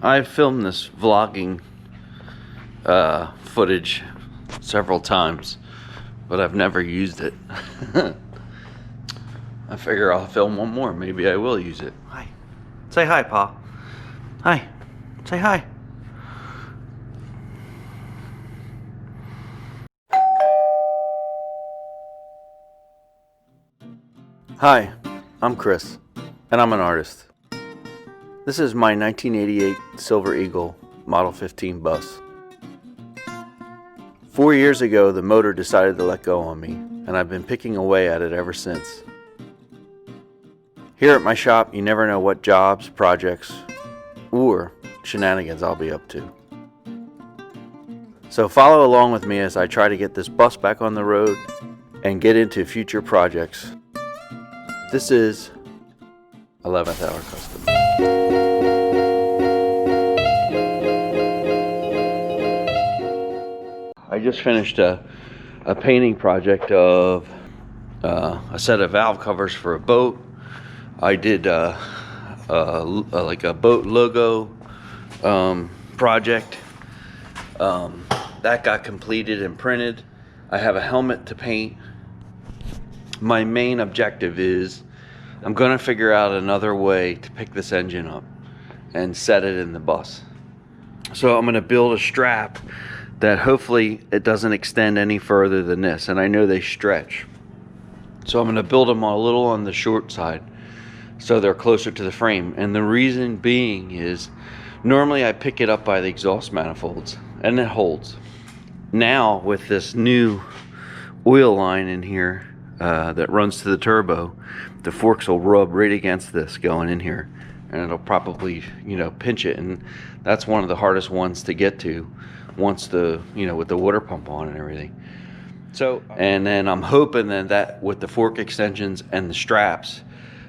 I've filmed this vlogging footage several times, but I've never used it. I figure I'll film one more. Maybe I will use it. Hi. Say hi, Pa. Hi. Say hi. Hi, I'm Chris, and I'm an artist. This is my 1988 Silver Eagle Model 15 bus. 4 years ago, the motor decided to let go on me, and I've been picking away at it ever since. Here at my shop, you never know what jobs, projects, or shenanigans I'll be up to. So follow along with me as I try to get this bus back on the road and get into future projects. This is 11th Hour Custom. I just finished a painting project of a set of valve covers for a boat. I did like a boat logo project. That got completed and printed. I have a helmet to paint. My main objective is I'm going to figure out another way to pick this engine up and set it in the bus. So I'm going to build a strap that hopefully it doesn't extend any further than this, and I know they stretch. So I'm going to build them a little on the short side so they're closer to the frame. And the reason being is normally I pick it up by the exhaust manifolds and it holds. Now with this new oil line in here that runs to the turbo, the forks will rub right against this going in here, and it'll probably, you know, pinch it, and that's one of the hardest ones to get to once the, you know, with the water pump on and everything. So, and then I'm hoping that with the fork extensions and the straps,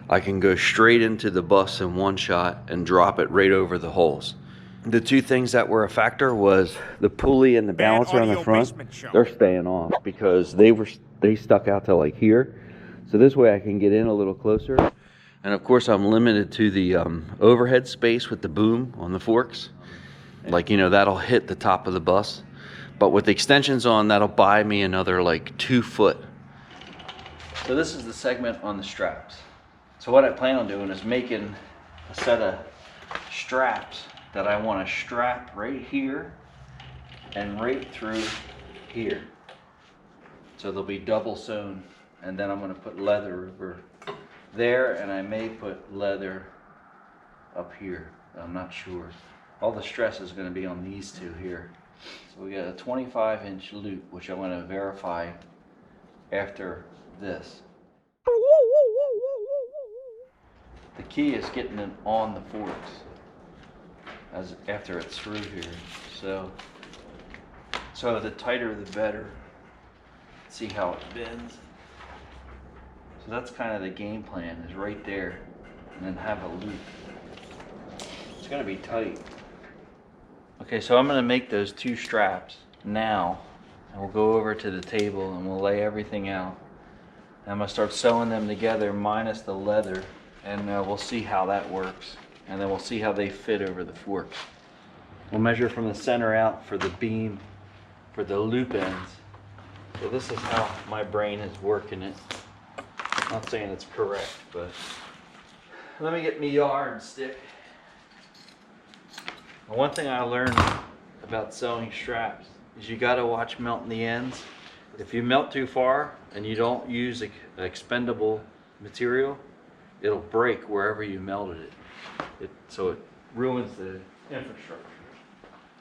I can go straight into the bus in one shot and drop it right over the holes. The two things that were a factor was the pulley and the balancer on the front. They're staying off because they stuck out to like here. So this way I can get in a little closer. And of course I'm limited to the overhead space with the boom on the forks. Like, you know, that'll hit the top of the bus. But with the extensions on, that'll buy me another like 2 foot. So this is the segment on the straps. So what I plan on doing is making a set of straps that I want to strap right here and right through here. So they'll be double sewn, and then I'm going to put leather over there, and I may put leather up here. I'm not sure. All the stress is going to be on these two here. So we got a 25-inch loop, which I'm going to verify after this. The key is getting it on the forks after it's through here. So the tighter the better. See how it bends. So that's kind of the game plan, is right there, and then have a loop. It's going to be tight. Okay, so I'm going to make those 2 straps now, and we'll go over to the table and we'll lay everything out. And I'm going to start sewing them together minus the leather, and we'll see how that works, and then we'll see how they fit over the forks. We'll measure from the center out for the beam for the loop ends. So this is how my brain is working it. I'm not saying it's correct, but let me get me yardstick. One thing I learned about sewing straps is you got to watch melting the ends. If you melt too far and you don't use expendable material, it'll break wherever you melted it. So it ruins the infrastructure.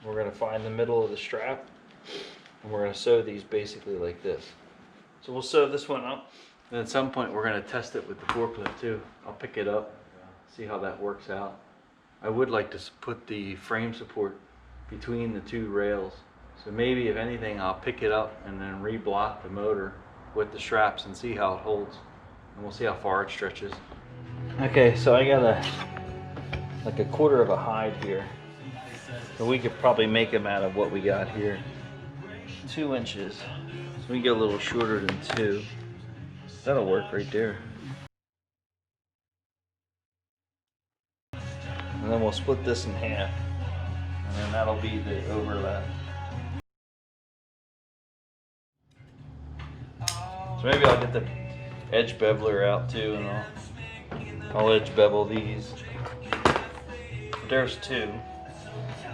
We're going to find the middle of the strap, and we're going to sew these basically like this. So we'll sew this one up, and at some point we're going to test it with the forklift too. I'll pick it up, see how that works out. I would like to put the frame support between the 2 rails. So maybe, if anything, I'll pick it up and then re-block the motor with the straps and see how it holds. And we'll see how far it stretches. Okay, so I got like a 1/4 of a hide here. So we could probably make them out of what we got here. 2 inches. So we can get a little shorter than 2. That'll work right there. And then we'll split this in half. And then that'll be the overlap. So maybe I'll get the edge beveler out too, and I'll edge bevel these. There's two.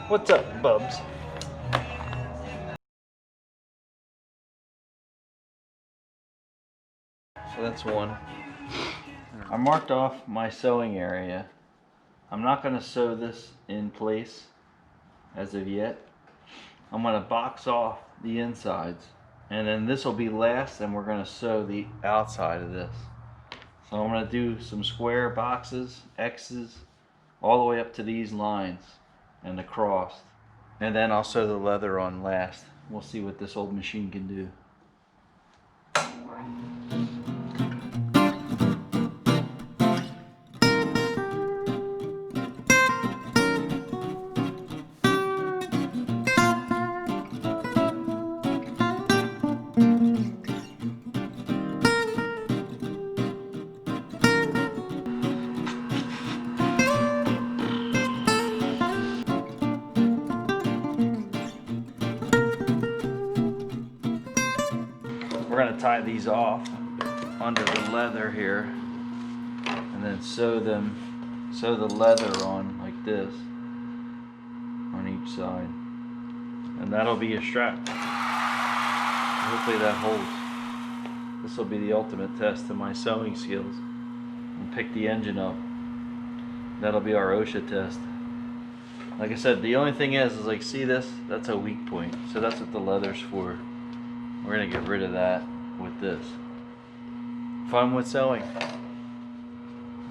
What's up, Bubs? So that's one. I marked off my sewing area. I'm not going to sew this in place as of yet. I'm going to box off the insides, and then this will be last, and we're going to sew the outside of this. So I'm going to do some square boxes, X's, all the way up to these lines and across, and then I'll sew the leather on last. We'll see what this old machine can do. We're going to tie these off under the leather here, and then sew the leather on like this on each side, and that'll be a strap. Hopefully that holds. This will be the ultimate test of my sewing skills. And pick the engine up. That'll be our OSHA test. Like I said, the only thing is like, see this? That's a weak point. So that's what the leather's for. We're gonna get rid of that with this. Fun with sewing.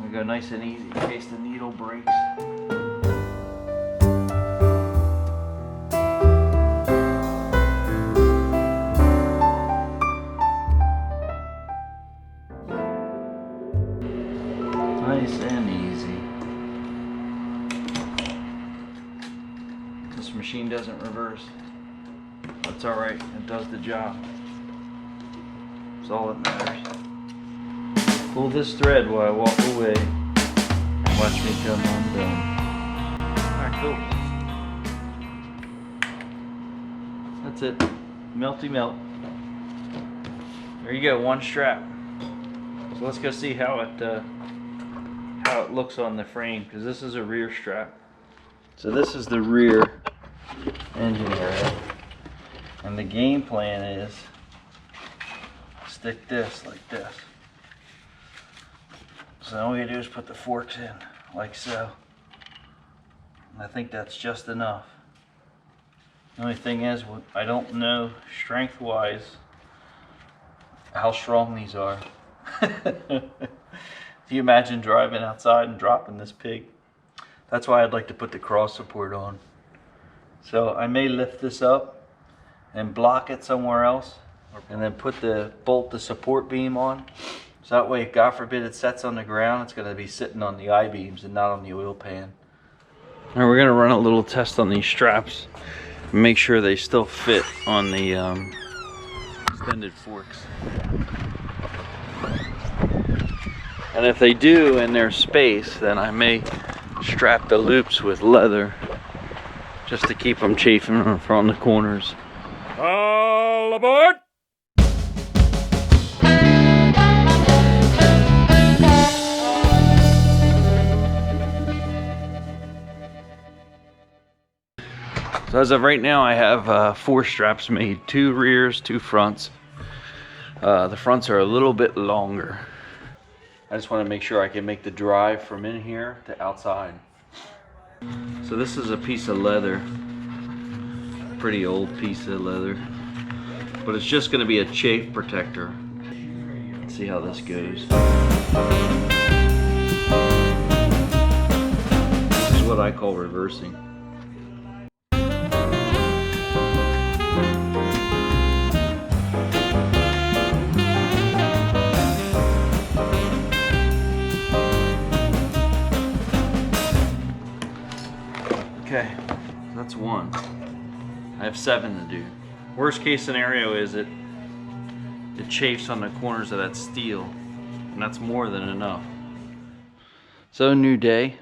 We go nice and easy in case the needle breaks. Nice and easy. This machine doesn't reverse. That's alright, it does the job. That's all that matters. Pull this thread while I walk away. Watch me come undone. Alright, cool. That's it. Melty melt. There you go, one strap. So let's go see how it looks on the frame, because this is a rear strap. So this is the rear engine area. And the game plan is stick this like this. So all we do is put the forks in like so. And I think that's just enough. The only thing is, I don't know strength wise how strong these are. Can you imagine driving outside and dropping this pig? That's why I'd like to put the cross support on. So I may lift this up and block it somewhere else, and then put the support beam on. So that way, if God forbid it sets on the ground, it's going to be sitting on the I-beams and not on the oil pan. All right, we're going to run a little test on these straps. Make sure they still fit on the extended forks. And if they do and there's space, then I may strap the loops with leather just to keep them chafing from the corners. All aboard! So as of right now, I have 4 straps made, 2 rears, 2 fronts. The fronts are a little bit longer. I just want to make sure I can make the drive from in here to outside. So this is a piece of leather, pretty old piece of leather, but it's just going to be a chafe protector. Let's see how this goes. This is what I call reversing. Okay, that's 1. I have 7 to do. Worst case scenario is it chafes on the corners of that steel, and that's more than enough. So new day.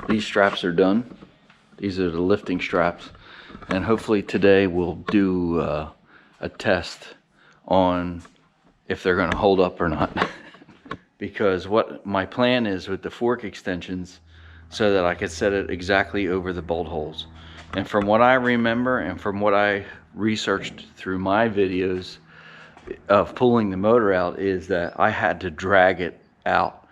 These straps are done. These are the lifting straps, and hopefully today we'll do a test on if they're going to hold up or not. Because what my plan is with the fork extensions, so that I could set it exactly over the bolt holes. And from what I remember and from what I researched through my videos of pulling the motor out, is that I had to drag it out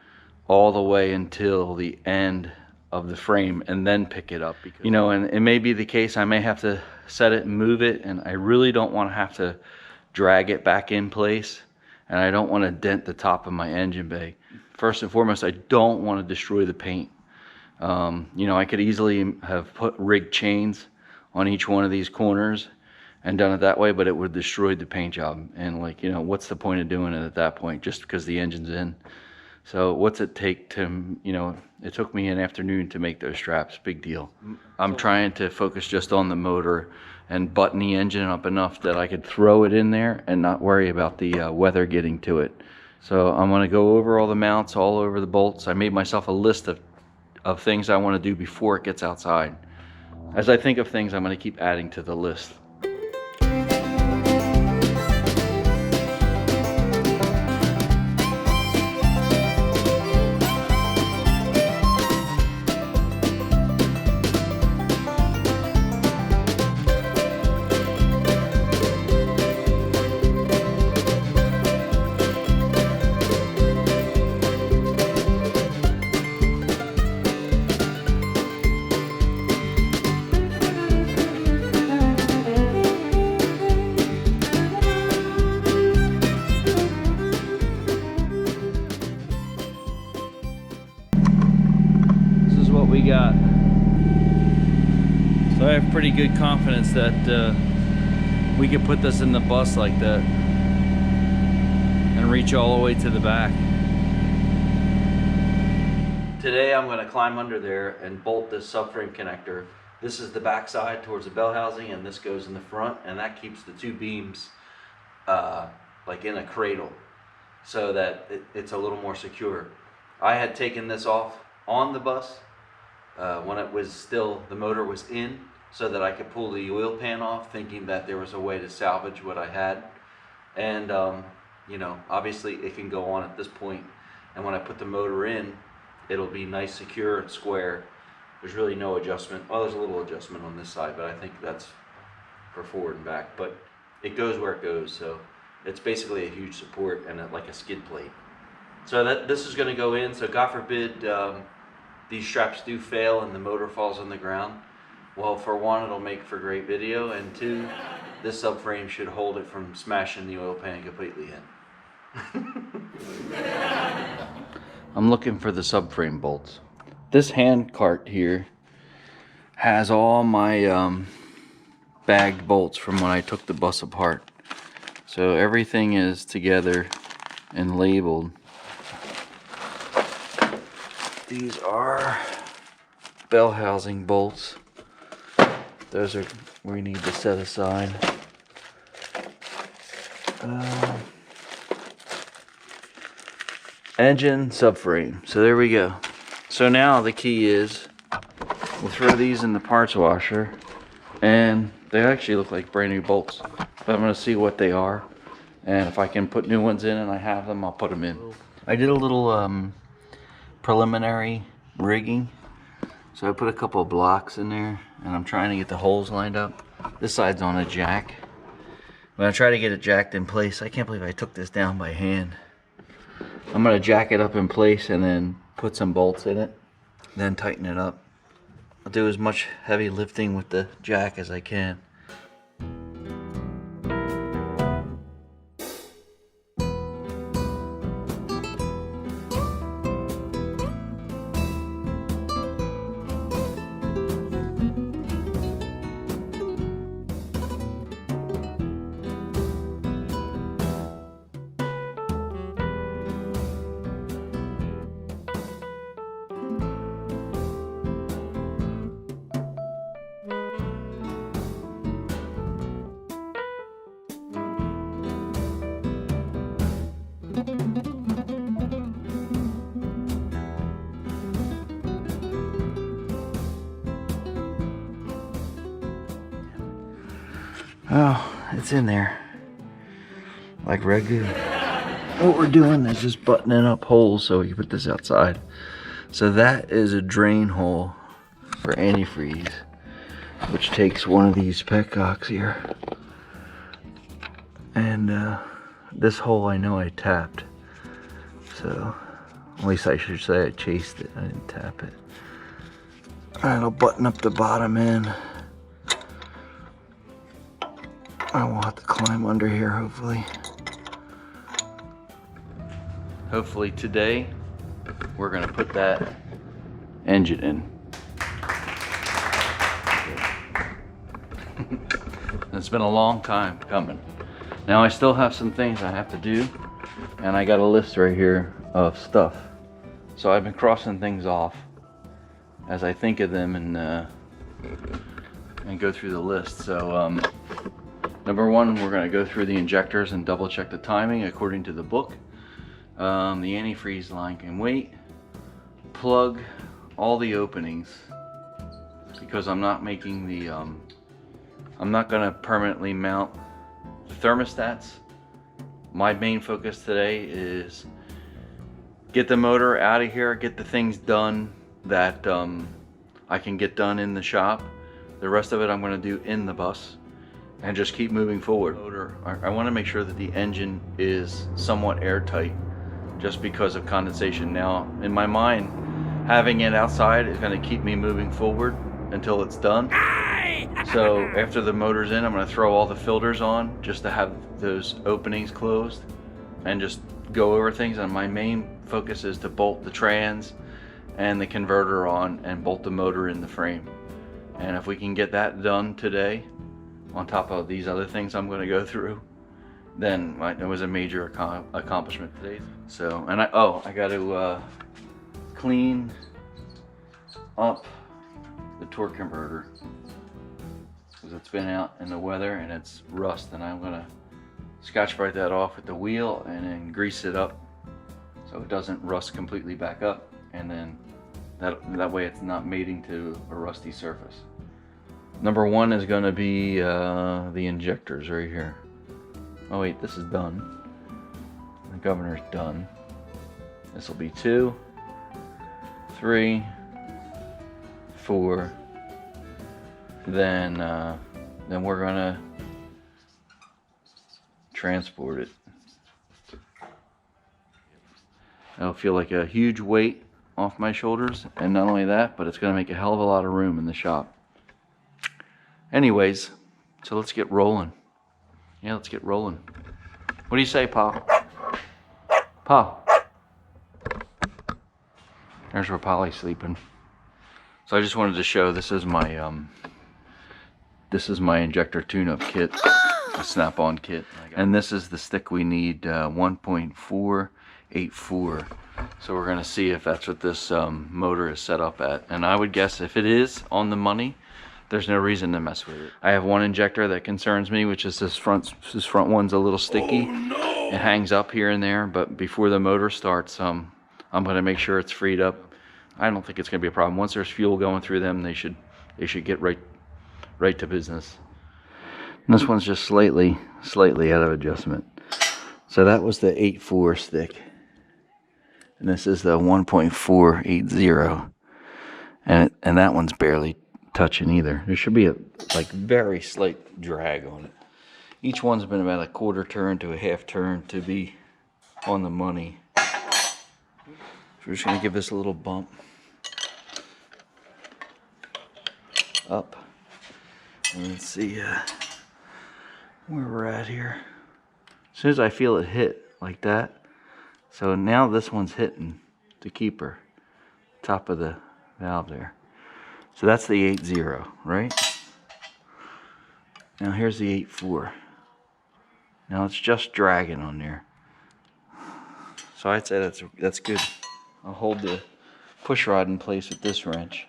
all the way until the end of the frame and then pick it up. Because, you know, and it may be the case I may have to set it and move it, and I really don't want to have to drag it back in place, and I don't want to dent the top of my engine bay. First and foremost, I don't want to destroy the paint. You know, I could easily have put rigged chains on each one of these corners and done it that way, but it would destroy the paint job. And, like, you know, what's the point of doing it at that point, just because the engine's in? So what's it take to, you know, it took me an afternoon to make those straps. Big deal. I'm trying to focus just on the motor and button the engine up enough that I could throw it in there and not worry about the weather getting to it. So I'm going to go over all the mounts, all over the bolts. I made myself a list of things I want to do before it gets outside. As I think of things, I'm going to keep adding to the list. We got. So I have pretty good confidence that we could put this in the bus like that and reach all the way to the back. Today I'm going to climb under there and bolt this subframe connector. This is the back side towards the bell housing, and this goes in the front, and that keeps the two beams like in a cradle, so that it's a little more secure. I had taken this off on the bus when it was still, the motor was in, so that I could pull the oil pan off, thinking that there was a way to salvage what I had. And you know, obviously it can go on at this point, and when I put the motor in, it'll be nice, secure, and square. There's really no adjustment. Well, there's a little adjustment on this side, but I think that's for forward and back, but it goes where it goes. So it's basically a huge support and like a skid plate. So this is going to go in, so God forbid these straps do fail and the motor falls on the ground. Well, for one, it'll make for great video, and two, this subframe should hold it from smashing the oil pan completely in. I'm looking for the subframe bolts. This hand cart here has all my bagged bolts from when I took the bus apart. So everything is together and labeled. These are bell housing bolts. Those are we need to set aside. Engine subframe. So there we go. So now the key is we'll throw these in the parts washer, and they actually look like brand new bolts. But I'm going to see what they are, and if I can put new ones in and I have them, I'll put them in. I did a little preliminary rigging. So I put a couple of blocks in there, and I'm trying to get the holes lined up. This side's on a jack. When I try to get it jacked in place, I can't believe I took this down by hand. I'm going to jack it up in place and then put some bolts in it, then tighten it up. I'll do as much heavy lifting with the jack as I can. Oh, it's in there. Like ragu. What we're doing is just buttoning up holes so we can put this outside. So that is a drain hole for antifreeze, which takes one of these petcocks here. And this hole I know I tapped. So, at least I should say I chased it, I didn't tap it. Alright, I'll button up the bottom end. I won't have to climb under here, hopefully. Hopefully today, we're gonna put that engine in. It's been a long time coming. Now I still have some things I have to do, and I got a list right here of stuff. So I've been crossing things off as I think of them and go through the list. So number one, we're gonna go through the injectors and double check the timing according to the book. The antifreeze line can wait. Plug all the openings because I'm not making the I'm not gonna permanently mount the thermostats. My main focus today is get the motor out of here, get the things done that I can get done in the shop. The rest of it I'm gonna do in the bus and just keep moving forward. I wanna make sure that the engine is somewhat airtight just because of condensation. Now, in my mind, having it outside is gonna keep me moving forward until it's done. So after the motor's in, I'm gonna throw all the filters on just to have those openings closed and just go over things. And my main focus is to bolt the trans and the converter on and bolt the motor in the frame. And if we can get that done today, on top of these other things I'm gonna go through, then it was a major accomplishment today. So, and I got to clean up the torque converter because it's been out in the weather and it's rust, and I'm gonna scotch brite that off with the wheel and then grease it up so it doesn't rust completely back up, and then that way it's not mating to a rusty surface. Number one is going to be the injectors right here. Oh wait, this is done. The governor's done. This will be 2, 3, 4. Then we're gonna transport it. It'll feel like a huge weight off my shoulders, and not only that, but it's gonna make a hell of a lot of room in the shop. Anyways, so let's get rolling. Yeah, let's get rolling. What do you say, Pa? Pa? There's where Polly's sleeping. So I just wanted to show, this is my injector tune-up kit, a snap-on kit. And this is the stick we need, 1.484. So we're gonna see if that's what this motor is set up at. And I would guess if it is on the money, there's no reason to mess with it. I have one injector that concerns me, which is this front one's a little sticky. Oh, no. It hangs up here and there, but before the motor starts, I'm gonna make sure it's freed up. I don't think it's gonna be a problem. Once there's fuel going through them, they should get right to business. And this one's just slightly out of adjustment. So that was the 8.4 stick. And this is the 1.480. And that one's barely touching either. There should be a very slight drag on it. Each one's been about a quarter turn to a half turn to be on the money. So we're just gonna give this a little bump up. And let's see where we're at here. As soon as I feel it hit like that, so now this one's hitting the keeper, top of the valve there. So that's the 8.0, right? Now here's the 8.4. Now it's just dragging on there. So I'd say that's good. I'll hold the push rod in place with this wrench.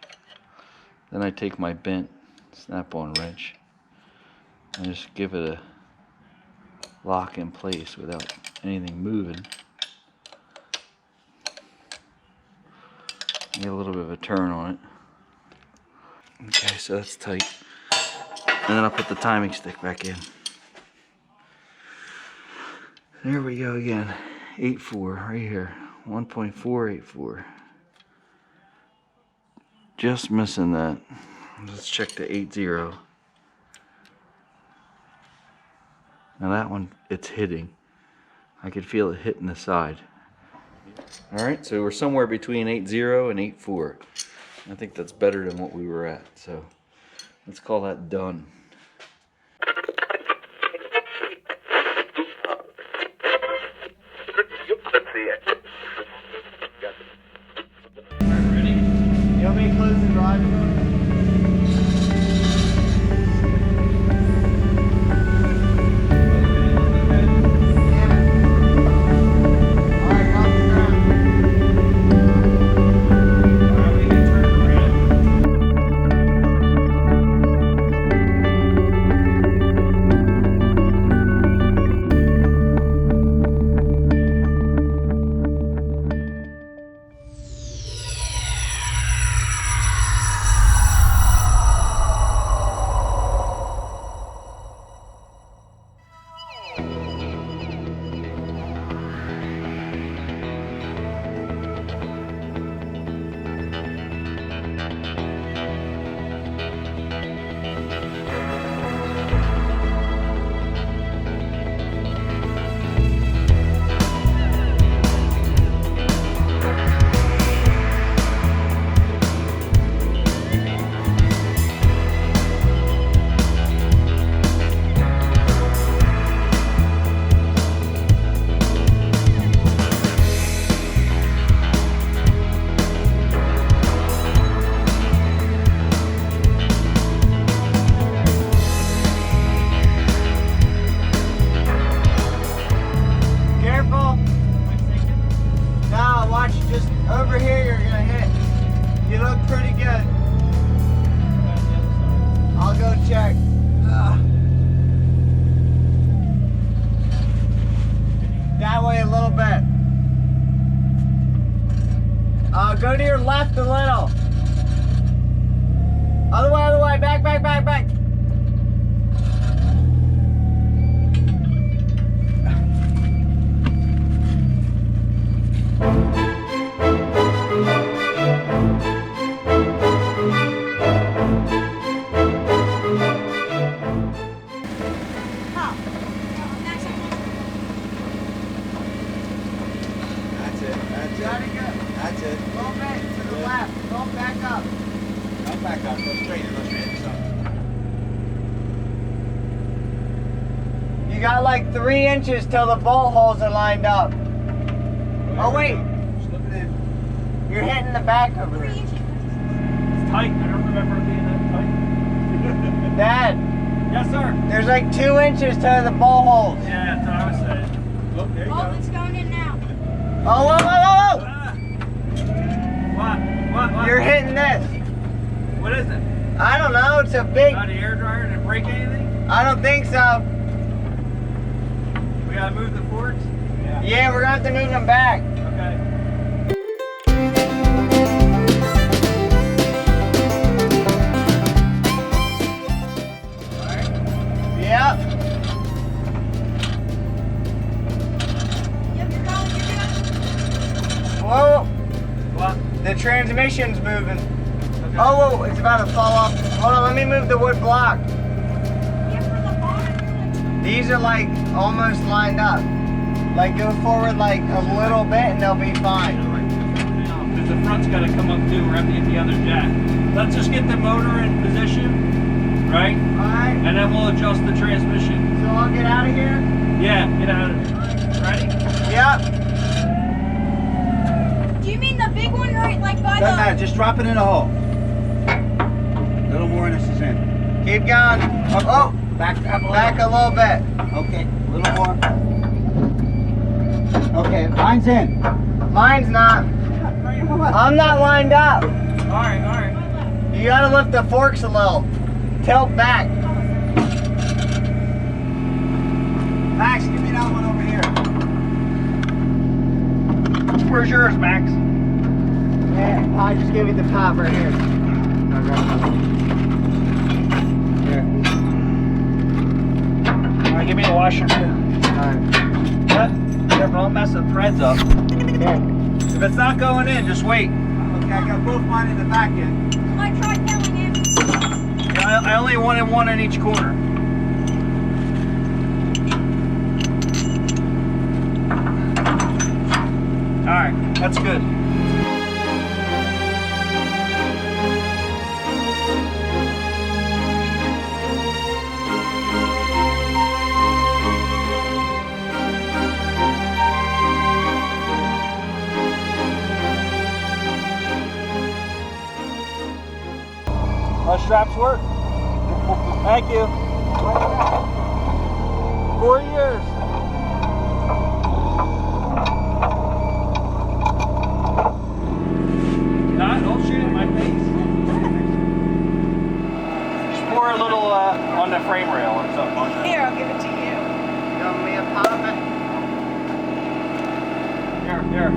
Then I take my bent snap-on wrench and just give it a lock in place without anything moving. Get a little bit of a turn on it. Okay, so that's tight. And then I'll put the timing stick back in. There we go again. 8.4 right here. 1.484. Just missing that. Let's check the 8.0. Now that one, it's hitting. I could feel it hitting the side. Alright, so we're somewhere between 8.0 and 8.4. I think that's better than what we were at. So let's call that done. You want me to close the garage door? Over here you're gonna hit. You look pretty good. I'll go check. That way a little bit. Go to your left a little. Other way, back. That's it. A little bit to the left. Go back up. Go back up. Go straight. You got like 3 inches till the bolt holes are lined up. Oh wait. Slip it in. You're hitting the back over there. It's tight. I don't remember it being that tight. Dad. Yes, sir. There's like 2 inches to the bolt holes. Yeah, that's what I was saying. Look, there you go. It's going in now. Oh, whoa. What? You're hitting this. What is it? I don't know. It's a big. Not an air dryer to break anything? I don't think so. We gotta move the forks? Yeah, we're gonna have to move them back. Okay. Yep. Yep, you're good. Whoa. What? The transmission's moving. Okay. Oh, whoa, it's about to fall off. Hold on, let me move the wood block. Yeah, for the bottom. These are like almost lined up. Like go forward like a little bit and they'll be fine. Because the front's got to come up too. We're have to get the other jack. Let's just get the motor in position, right? Alright. And then we'll adjust the transmission. So I'll get out of here? Yeah, get out of there. Ready? Yep. Do you mean the big one right like by Doesn't the... matter, just drop it in a hole. A little more and this is in. Keep going. Oh, Back up a little. back a little bit. Okay, a little more. Okay, mine's in. Mine's not. I'm not lined up. Alright. You gotta lift the forks a little. Tilt back. Max, give me that one over here. Where's yours, Max? Yeah, I just gave you the top right here. Here. give me a washer too. Alright. What? Careful, don't mess the threads up. If it's not going in, just wait. Okay, I got both mine in the back end. So I tried telling him. I only wanted one in each corner. Alright, that's good. My straps work. Thank you. 4 years. Not, don't shoot at my face. Just pour a little on the frame rail or something on that. Here, I'll give it to you. You want me a pot of it? Here.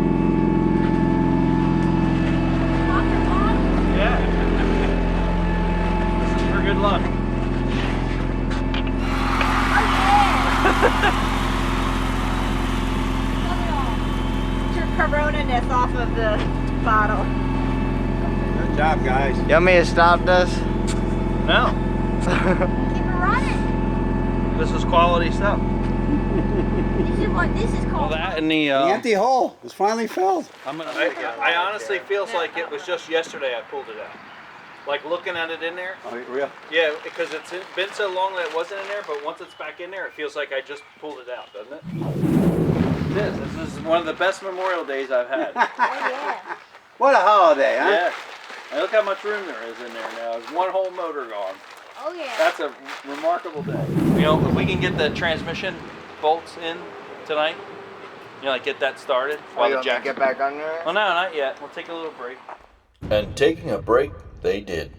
Dr. Bob? Yeah. This is for good luck. Your Corona-ness off of the bottle. Good job, guys. You want me to stop this? No, Keep it running. this is quality stuff. This is what this is Well, called. that and the The empty hole is finally filled. I honestly feels like it was just yesterday I pulled it out. Like looking at it in there. Oh, real? Yeah, because it's been so long that it wasn't in there, but once it's back in there, it feels like I just pulled it out, doesn't it? This is one of the best Memorial Days I've had. Oh, yeah. What a holiday, huh? Yeah. And look how much room there is in there now. There's one whole motor gone. Oh, yeah. That's a remarkable day. You know, if we can get the transmission bolts in tonight, you know, like get that started while you the want me to jack. get back under it? Oh no, not yet. We'll take a little break. And taking a break, they did.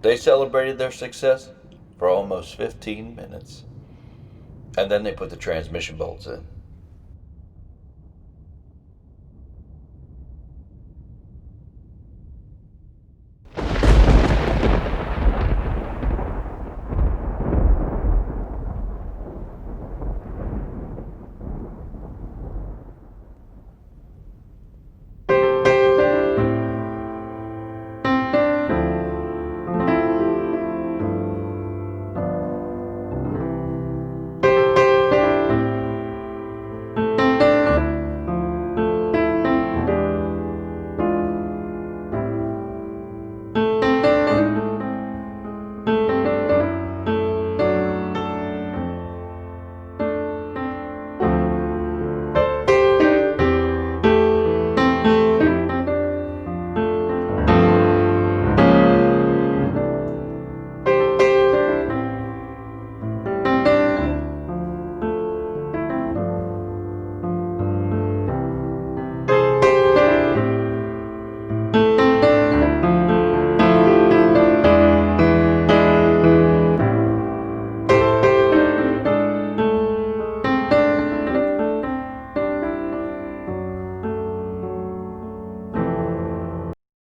They celebrated their success for almost 15 minutes. And then they put the transmission bolts in.